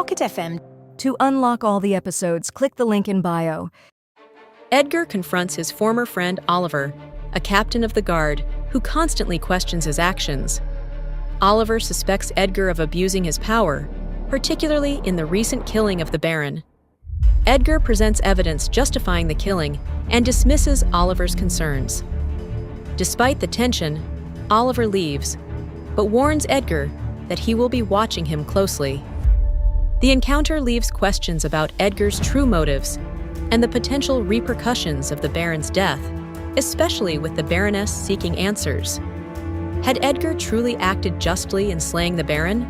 Pocket FM. To unlock all the episodes, click the link in bio. Edgar confronts his former friend Oliver, a captain of the guard who constantly questions his actions. Oliver suspects Edgar of abusing his power, particularly in the recent killing of the Baron. Edgar presents evidence justifying the killing and dismisses Oliver's concerns. Despite the tension, Oliver leaves, but warns Edgar that he will be watching him closely. The encounter leaves questions about Edgar's true motives and the potential repercussions of the Baron's death, especially with the Baroness seeking answers. Had Edgar truly acted justly in slaying the Baron?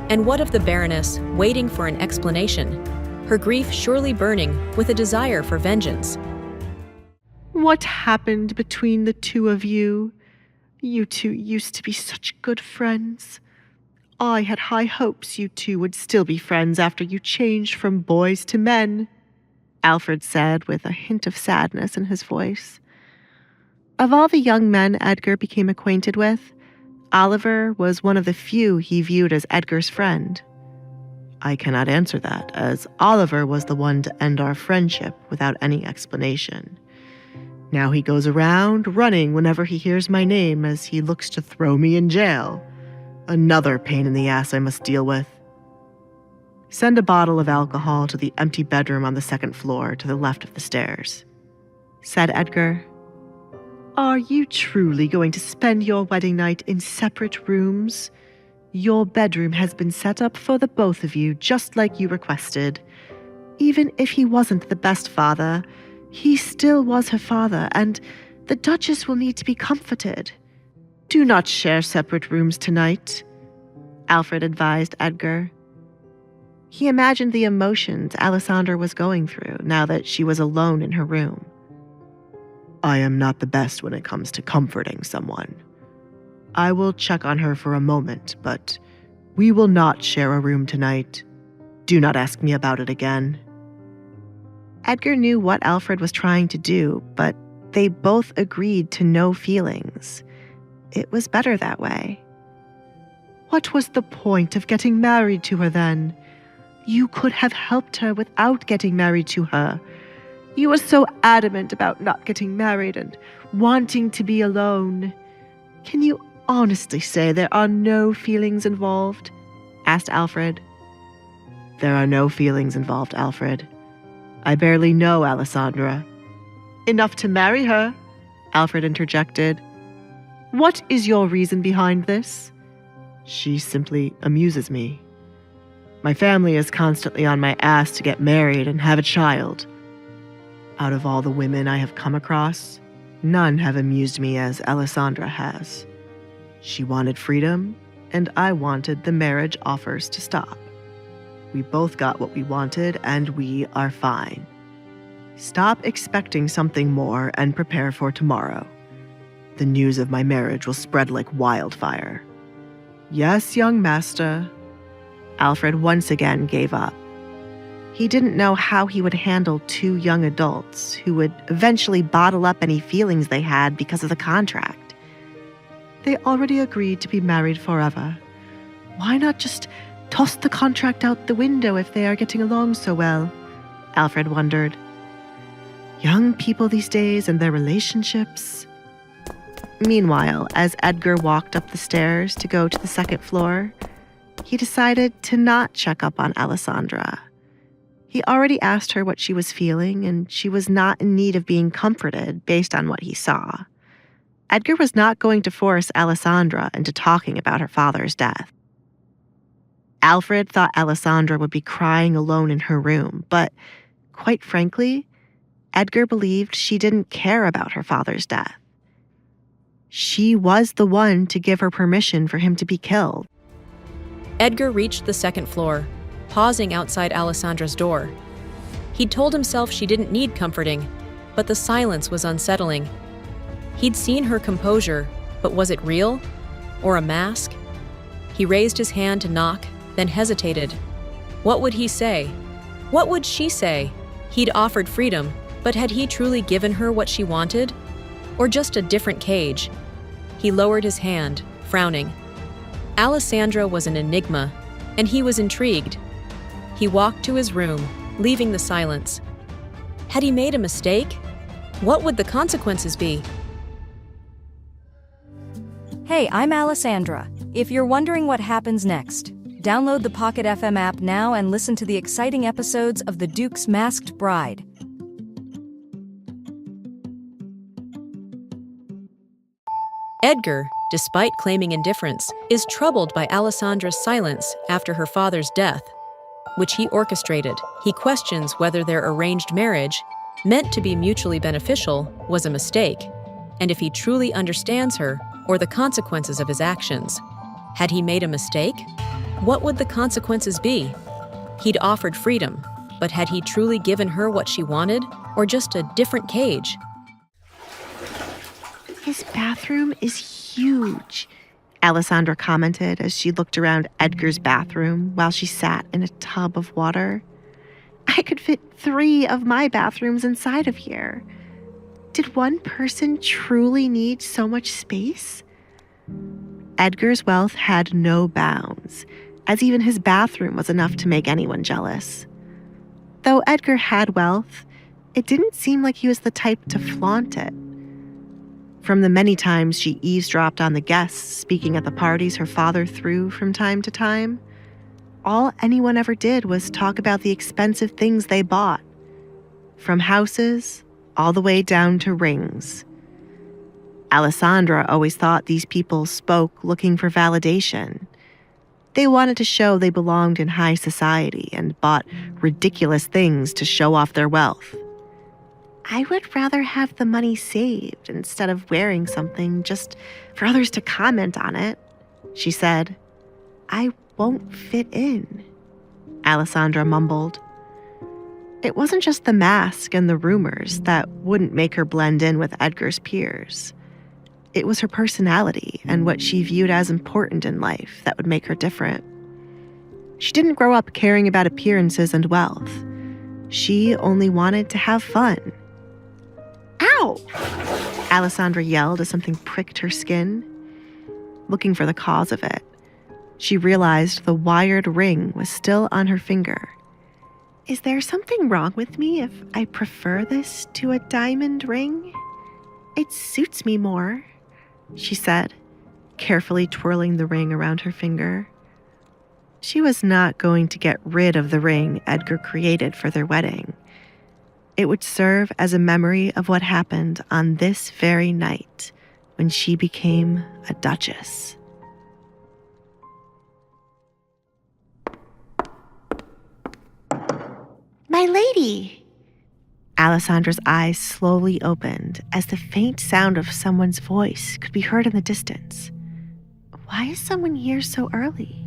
And what of the Baroness waiting for an explanation, her grief surely burning with a desire for vengeance? What happened between the two of you? You two used to be such good friends. I had high hopes you two would still be friends after you changed from boys to men, Alfred said with a hint of sadness in his voice. Of all the young men Edgar became acquainted with, Oliver was one of the few he viewed as Edgar's friend. I cannot answer that, as Oliver was the one to end our friendship without any explanation. Now he goes around running whenever he hears my name as he looks to throw me in jail. Another pain in the ass I must deal with. Send a bottle of alcohol to the empty bedroom on the second floor to the left of the stairs, said Edgar. Are you truly going to spend your wedding night in separate rooms? Your bedroom has been set up for the both of you just like you requested. Even if he wasn't the best father, he still was her father, and the Duchess will need to be comforted. Do not share separate rooms tonight, Alfred advised Edgar. He imagined the emotions Alessandra was going through now that she was alone in her room. I am not the best when it comes to comforting someone. I will check on her for a moment, but we will not share a room tonight. Do not ask me about it again. Edgar knew what Alfred was trying to do, but they both agreed to no feelings. It was better that way. What was the point of getting married to her then? You could have helped her without getting married to her. You were so adamant about not getting married and wanting to be alone. Can you honestly say there are no feelings involved? Asked Alfred. There are no feelings involved, Alfred. I barely know Alessandra. Enough to marry her, Alfred interjected. What is your reason behind this? She simply amuses me. My family is constantly on my ass to get married and have a child. Out of all the women I have come across, none have amused me as Alessandra has. She wanted freedom, and I wanted the marriage offers to stop. We both got what we wanted, and we are fine. Stop expecting something more and prepare for tomorrow. The news of my marriage will spread like wildfire. Yes, young master. Alfred once again gave up. He didn't know how he would handle two young adults who would eventually bottle up any feelings they had because of the contract. They already agreed to be married forever. Why not just toss the contract out the window if they are getting along so well? Alfred wondered. Young people these days and their relationships. Meanwhile, as Edgar walked up the stairs to go to the second floor, he decided to not check up on Alessandra. He already asked her what she was feeling, and she was not in need of being comforted based on what he saw. Edgar was not going to force Alessandra into talking about her father's death. Alfred thought Alessandra would be crying alone in her room, but quite frankly, Edgar believed she didn't care about her father's death. She was the one to give her permission for him to be killed. Edgar reached the second floor, pausing outside Alessandra's door. He'd told himself she didn't need comforting, but the silence was unsettling. He'd seen her composure, but was it real? Or a mask? He raised his hand to knock, then hesitated. What would he say? What would she say? He'd offered freedom, but had he truly given her what she wanted? Or just a different cage? He lowered his hand, frowning. Alessandra was an enigma, and he was intrigued. He walked to his room, leaving the silence. Had he made a mistake? What would the consequences be? Hey, I'm Alessandra. If you're wondering what happens next, download the Pocket FM app now and listen to the exciting episodes of The Duke's Masked Bride. Edgar, despite claiming indifference, is troubled by Alessandra's silence after her father's death, which he orchestrated. He questions whether their arranged marriage, meant to be mutually beneficial, was a mistake, and if he truly understands her or the consequences of his actions. Had he made a mistake? What would the consequences be? He'd offered freedom, but had he truly given her what she wanted, or just a different cage? His bathroom is huge, Alessandra commented as she looked around Edgar's bathroom while she sat in a tub of water. I could fit 3 of my bathrooms inside of here. Did one person truly need so much space? Edgar's wealth had no bounds, as even his bathroom was enough to make anyone jealous. Though Edgar had wealth, it didn't seem like he was the type to flaunt it. From the many times she eavesdropped on the guests speaking at the parties her father threw from time to time, all anyone ever did was talk about the expensive things they bought, from houses all the way down to rings. Alessandra always thought these people spoke looking for validation. They wanted to show they belonged in high society and bought ridiculous things to show off their wealth. I would rather have the money saved instead of wearing something just for others to comment on it, she said. I won't fit in, Alessandra mumbled. It wasn't just the mask and the rumors that wouldn't make her blend in with Edgar's peers. It was her personality and what she viewed as important in life that would make her different. She didn't grow up caring about appearances and wealth. She only wanted to have fun. Ow! Alessandra yelled as something pricked her skin. Looking for the cause of it, she realized the wired ring was still on her finger. Is there something wrong with me if I prefer this to a diamond ring? It suits me more, she said, carefully twirling the ring around her finger. She was not going to get rid of the ring Edgar created for their wedding. It would serve as a memory of what happened on this very night when she became a duchess. My lady! Alessandra's eyes slowly opened as the faint sound of someone's voice could be heard in the distance. Why is someone here so early?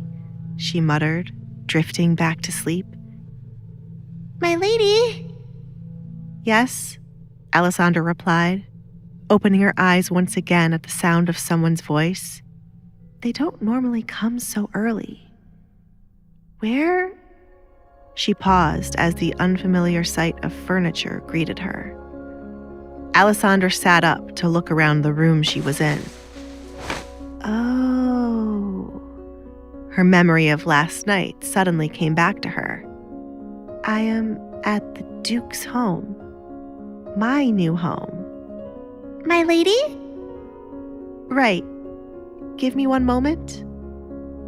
She muttered, drifting back to sleep. My lady! Yes, Alessandra replied, opening her eyes once again at the sound of someone's voice. They don't normally come so early. Where? She paused as the unfamiliar sight of furniture greeted her. Alessandra sat up to look around the room she was in. Oh. Her memory of last night suddenly came back to her. I am at the Duke's home. My new home. My lady? Right. Give me one moment,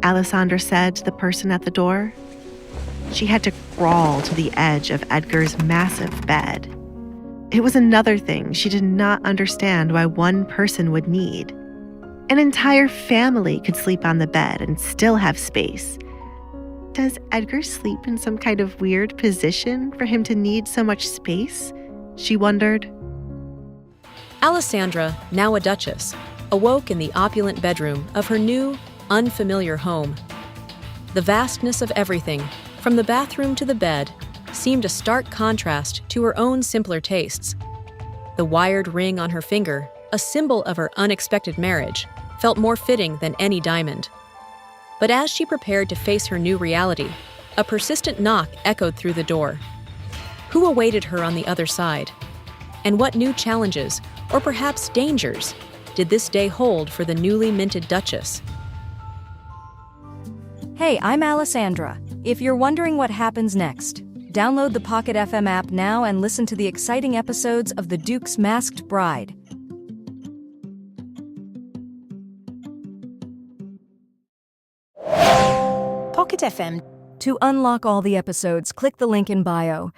Alessandra said to the person at the door. She had to crawl to the edge of Edgar's massive bed. It was another thing she did not understand why one person would need. An entire family could sleep on the bed and still have space. Does Edgar sleep in some kind of weird position for him to need so much space? She wondered. Alessandra, now a duchess, awoke in the opulent bedroom of her new, unfamiliar home. The vastness of everything, from the bathroom to the bed, seemed a stark contrast to her own simpler tastes. The wired ring on her finger, a symbol of her unexpected marriage, felt more fitting than any diamond. But as she prepared to face her new reality, a persistent knock echoed through the door. Who awaited her on the other side? And what new challenges, or perhaps dangers, did this day hold for the newly minted duchess? Hey, I'm Alessandra. If you're wondering what happens next, download the Pocket FM app now and listen to the exciting episodes of The Duke's Masked Bride. Pocket FM. To unlock all the episodes, click the link in bio.